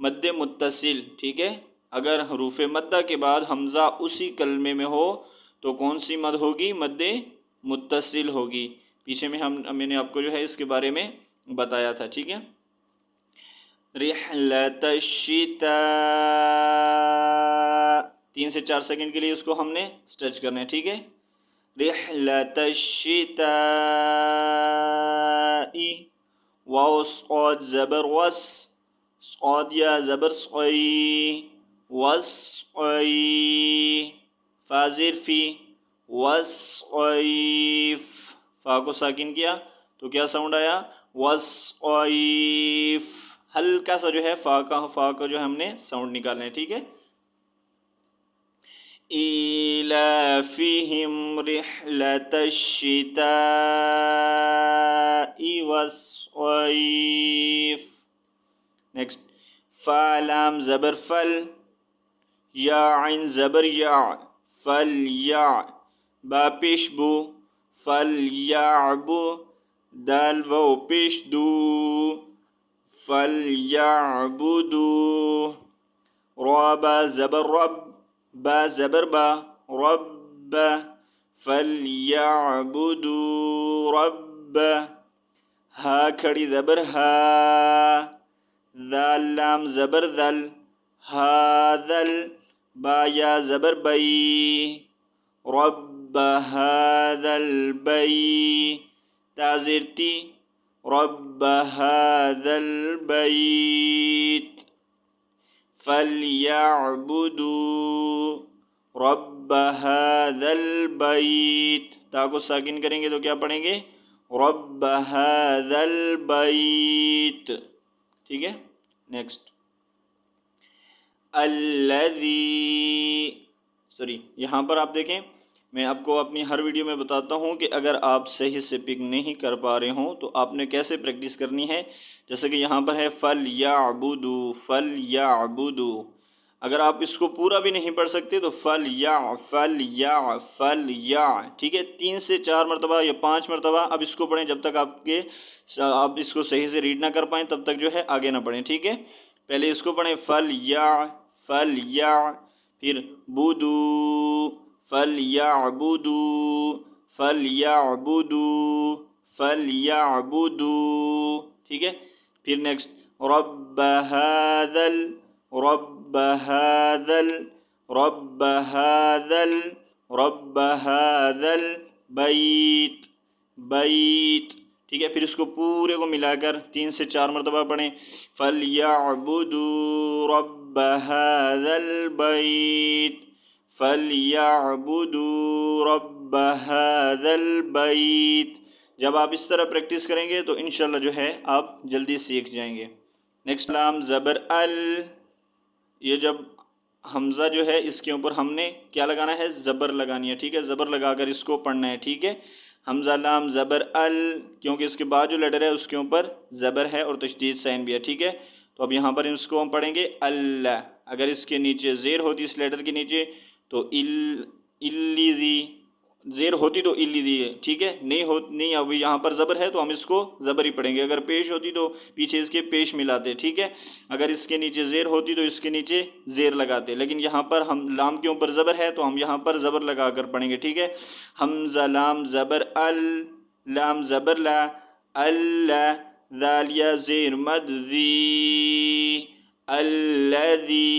مد متصل، ٹھیک ہے. اگر حروف مدہ کے بعد حمزہ اسی کلمے میں ہو تو کون سی مد ہوگی؟ مد متصل ہوگی. پیچھے میں نے آپ کو جو ہے اس کے بارے میں بتایا تھا، ٹھیک ہے. رحلۃ الشتاء، 3 سے 4 سیکنڈ کے لیے اس کو ہم نے اسٹریچ کرنا ہے، ٹھیک ہے. رحلۃ الشتاء، واو صاد زبر وس، صاد یا زبر صی، وصعی، فا زیر فی، وصعیف. فا کو ساکن کیا تو کیا ساؤنڈ آیا؟ وصعیف. ہلکا سا جو ہے فا کا جو ہے ہم نے ساؤنڈ نکالنا ہے، ٹھیک ہے. ایلافہم رحلۃ الشتاء والصیف. نیکسٹ، فا لام زبر فل، یا عین زبر یا، فل یا، با پیش بو، فل یعبو، دال واو پیش دو، فل یعبدو. را با زبر رب، با زبر با، رب، فلیعبدو رب. ہا کھڑی زبر ہا، ذال لام زبر ذل، ہاذل، با یا زبر بئی، رب هذا البی، تا زیر تی، رب هذا البیت. فَلْيَعْبُدُوا رَبَّ هَذَا الْبَيْتِ. تا کو ساکن کریں گے تو کیا پڑھیں گے؟ رَبَّ هَذَا الْبَيْتِ، ٹھیک ہے. نیکسٹ، الذی، یہاں پر آپ دیکھیں، میں آپ کو اپنی ہر ویڈیو میں بتاتا ہوں کہ اگر آپ صحیح سے پک نہیں کر پا رہے ہوں تو آپ نے کیسے پریکٹس کرنی ہے. جیسے کہ یہاں پر ہے فَلْيَعْبُدُوا، فَلْيَعْبُدُوا. اگر آپ اس کو پورا بھی نہیں پڑھ سکتے تو فَلْيَا، ٹھیک ہے. 3 سے 4 مرتبہ یا 5 مرتبہ آپ اس کو پڑھیں جب تک آپ اس کو صحیح سے ریڈ نہ کر پائیں، تب تک جو ہے آگے نہ پڑھیں، ٹھیک ہے. پہلے اس کو پڑھیں فَلْيَا، پھر بُدُو، فَلْيَعْبُدُوا، فَلْيَعْبُدُوا، فَلْيَعْبُدُوا، ٹھیک ہے. پھر نیکسٹ، رَبَّ هَذَا رَبَّ هَذَا رَبَّ هَذَا رَبَّ هَذَا الْبَيْتِ، بیت، ٹھیک ہے. پھر اس کو پورے کو ملا کر 3 سے 4 مرتبہ پڑھیں. فَلْيَعْبُدُوا رَبَّ هَذَا الْبَيْتِ، فَلْيَعْبُدُوا رَبَّ هَذَا الْبَيْتِ. جب آپ اس طرح پریکٹس کریں گے تو انشاءاللہ جو ہے آپ جلدی سیکھ جائیں گے. نیکسٹ، لام زبر ال، یہ جب حمزہ جو ہے اس کے اوپر ہم نے کیا لگانا ہے؟ زبر لگانی ہے، ٹھیک ہے. زبر لگا کر اس کو پڑھنا ہے، ٹھیک ہے. حمزہ لام زبر ال، کیونکہ اس کے بعد جو لیٹر ہے اس کے اوپر زبر ہے اور تشدید سائن بھی ہے، ٹھیک ہے. تو اب یہاں پر اس کو ہم پڑھیں گے اللہ. اگر اس کے نیچے زیر ہوتی اس لیٹر کے نیچے تو الذی، زیر ہوتی تو الذی ہے، ٹھیک ہے. نہیں ابھی یہاں پر زبر ہے تو ہم اس کو زبر ہی پڑھیں گے. اگر پیش ہوتی تو پیچھے اس کے پیش ملاتے، ٹھیک ہے. اگر اس کے نیچے زیر ہوتی تو اس کے نیچے زیر لگاتے، لیکن یہاں پر ہم لام کے اوپر زبر ہے تو ہم یہاں پر زبر لگا کر پڑھیں گے، ٹھیک ہے. حمزہ لام زبر ال، لام زبر لا، اللہ، ذال یا زیر مد ذی، الذی.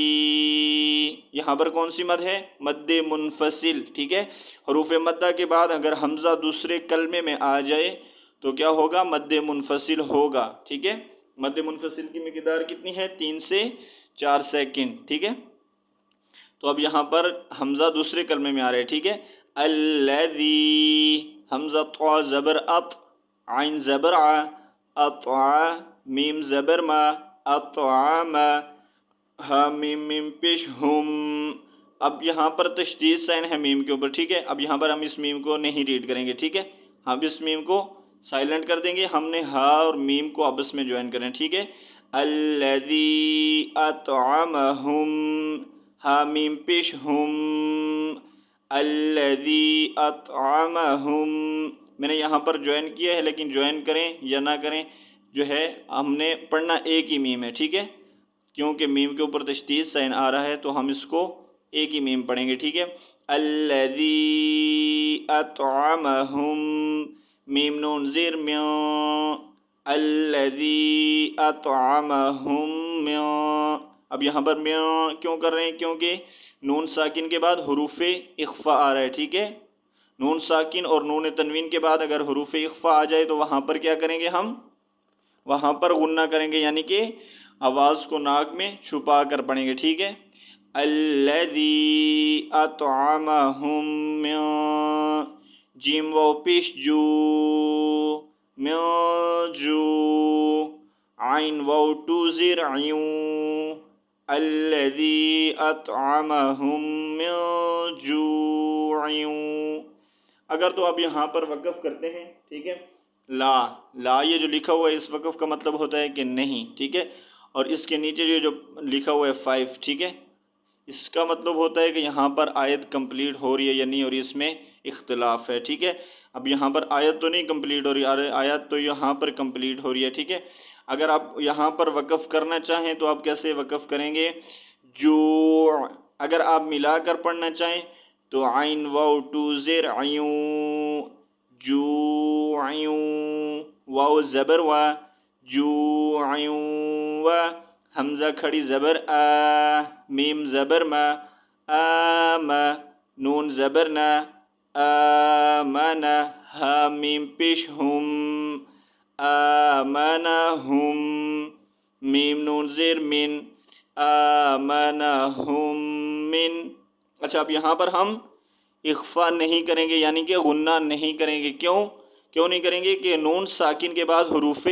یہاں پر کون سی مد ہے؟ مد منفصل، ٹھیک ہے. حروف مدہ کے بعد اگر حمزہ دوسرے کلمے میں آ جائے تو کیا ہوگا؟ مد منفصل ہوگا، ٹھیک ہے. مد منفصل کی مقدار کتنی ہے؟ 3 سے 4 سیکنڈ، ٹھیک ہے. تو اب یہاں پر حمزہ دوسرے کلمے میں آ رہا ہے، ٹھیک ہے. الذی، حمزہ طا زبر اط، عین زبر ع، اطع، میم زبر ما، اطعم، ہا میم میم پیش ہم. اب یہاں پر تشدید سائن ہے میم کے اوپر، ٹھیک ہے. اب یہاں پر ہم اس میم کو نہیں ریڈ کریں گے، ٹھیک ہے. ہم اس میم کو سائلنٹ کر دیں گے، ہم نے ہا اور میم کو آپس میں جوائن کریں، ٹھیک ہے. الذی اطعمہم، ہا میم پیش ہم، الذی اطعمہم. میں نے یہاں پر جوائن کیا ہے، لیکن جوائن کریں یا نہ کریں جو ہے ہم نے پڑھنا ایک ہی میم ہے، ٹھیک ہے. کیونکہ میم کے اوپر تشدید سائن آ رہا ہے تو ہم اس کو ایک ہی میم پڑھیں گے، ٹھیک ہے. الذی اطعمہم، میم نون زیر میاں، الذی اطعمہم میاں. اب یہاں پر میاں کیوں کر رہے ہیں؟ کیونکہ نون ساکن کے بعد حروف اخفاء آ رہا ہے، ٹھیک ہے. نون ساکن اور نون تنوین کے بعد اگر حروف اخفاء آ جائے تو وہاں پر کیا کریں گے؟ ہم وہاں پر غنہ کریں گے، یعنی کہ آواز کو ناک میں چھپا کر پڑھیں گے، ٹھیک ہے. الذی اطعمہم من، جیم واو پیش جو، من جو، عین واو ٹو زیر عیوں، الذی اطعمہم من جوع. اگر تو آپ یہاں پر وقف کرتے ہیں، ٹھیک ہے، لا یہ جو لکھا ہوا ہے اس وقف کا مطلب ہوتا ہے کہ نہیں، ٹھیک ہے. اور اس کے نیچے جو لکھا ہوا ہے 5، ٹھیک ہے، اس کا مطلب ہوتا ہے کہ یہاں پر آیت کمپلیٹ ہو رہی ہے یا نہیں ہو رہی، اس میں اختلاف ہے، ٹھیک ہے. اب یہاں پر آیت تو نہیں کمپلیٹ ہو رہی، آیت تو یہاں پر کمپلیٹ ہو رہی ہے، ٹھیک ہے. اگر آپ یہاں پر وقف کرنا چاہیں تو آپ کیسے وقف کریں گے؟ جوع. اگر آپ ملا کر پڑھنا چاہیں تو عین واو ٹو زیر عیوں، جوعیوں، واو زبر وا، جوعیوں و، حمزہ کھڑی زبر آ، میم زبر ما، آم، نون زبر نا، آمنا، ہا میم پیش ہم، آمنہم، میم نون زیر من، آمنہم من. اچھا اب یہاں پر ہم اخفاء نہیں کریں گے، یعنی کہ غنہ نہیں کریں گے. کیوں نہیں کریں گے؟ کہ نون ساکن کے بعد حروف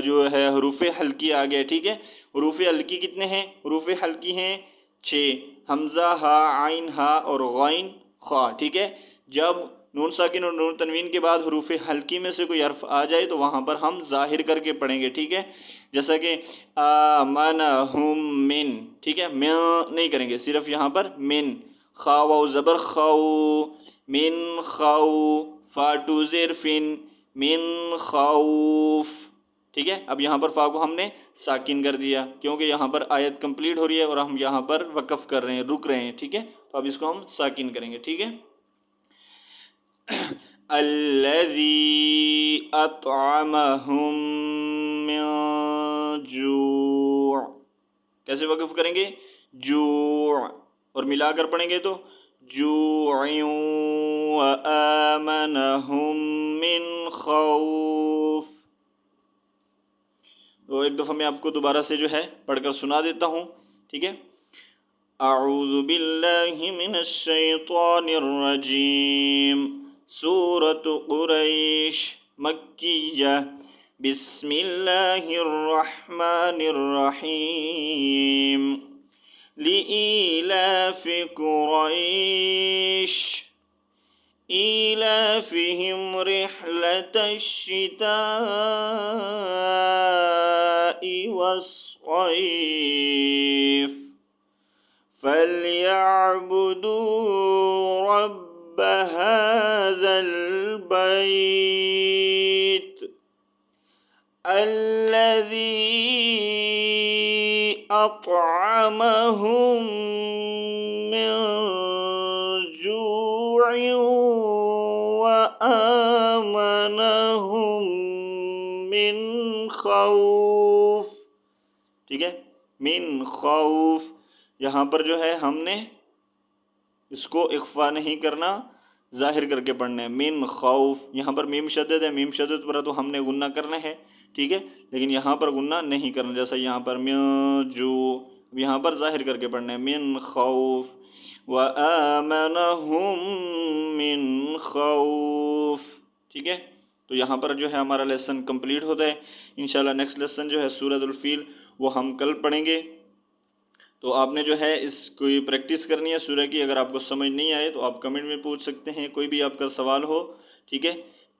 جو ہے حروف حلقی آ گئے، ٹھیک ہے. حروف حلقی کتنے ہیں؟ حروف حلقی ہیں 6، حمزہ، ہا، عین، ہا اور غین، خا، ٹھیک ہے. جب نون ساکن اور نون تنوین کے بعد حروف حلقی میں سے کوئی حرف آ جائے تو وہاں پر ہم ظاہر کر کے پڑھیں گے، ٹھیک ہے. جیسا کہ آمنہم من، ٹھیک ہے، من نہیں کریں گے، صرف یہاں پر من، خا واو زبر خاؤ، من خاؤ، فا ٹو زیر فن، من خوف، ٹھیک ہے. اب یہاں پر فا کو ہم نے ساکن کر دیا کیونکہ یہاں پر آیت کمپلیٹ ہو رہی ہے اور ہم یہاں پر وقف کر رہے ہیں، رک رہے ہیں، ٹھیک ہے. تو اب اس کو ہم ساکن کریں گے، ٹھیک ہے. الذی اطعمہم من جوع. کیسے وقف کریں گے؟ جوع، اور ملا کر پڑھیں گے تو جوع وآمنہم من خوف. تو ایک دفعہ میں آپ کو دوبارہ سے جو ہے پڑھ کر سنا دیتا ہوں، ٹھیک ہے. اعوذ باللہ من الشیطان الرجیم. سورۃ قریش مکیہ. بسم اللہ الرحمن الرحیم. لإیلاف قریش إيلافهم رحلة الشتاء والصيف فليعبدوا رب هذا البيت الذي أطعمهم من جوع وآمنہم من خوف. ٹھیک ہے، من خوف. یہاں پر جو ہے ہم نے اس کو اخفا نہیں کرنا، ظاہر کر کے پڑھنا ہے. من خوف. یہاں پر میم شدد ہے، میم شدد پر تو ہم نے غنہ کرنا ہے، ٹھیک ہے، لیکن یہاں پر غنہ نہیں کرنا. جیسا یہاں پر من جو، یہاں پر ظاہر کر کے پڑھنا ہے من خوف. وآمنہم من خوف. ٹھیک ہے، تو یہاں پر جو ہے ہمارا لیسن کمپلیٹ ہوتا ہے. انشاءاللہ نیکسٹ لیسن جو ہے سورۃ الفیل وہ ہم کل پڑھیں گے. تو آپ نے جو ہے اس کوئی پریکٹس کرنی ہے سورہ کی. اگر آپ کو سمجھ نہیں آئے تو آپ کمنٹ میں پوچھ سکتے ہیں، کوئی بھی آپ کا سوال ہو، ٹھیک ہے.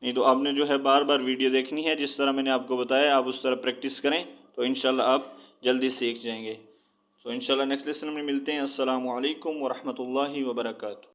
نہیں تو آپ نے جو ہے بار بار ویڈیو دیکھنی ہے، جس طرح میں نے آپ کو بتایا آپ اس طرح پریکٹس کریں تو انشاءاللہ آپ جلدی سیکھ جائیں گے. تو انشاءاللہ نیکسٹ لیسن میں ملتے ہیں. السلام علیکم ورحمۃ اللہ وبرکاتہ.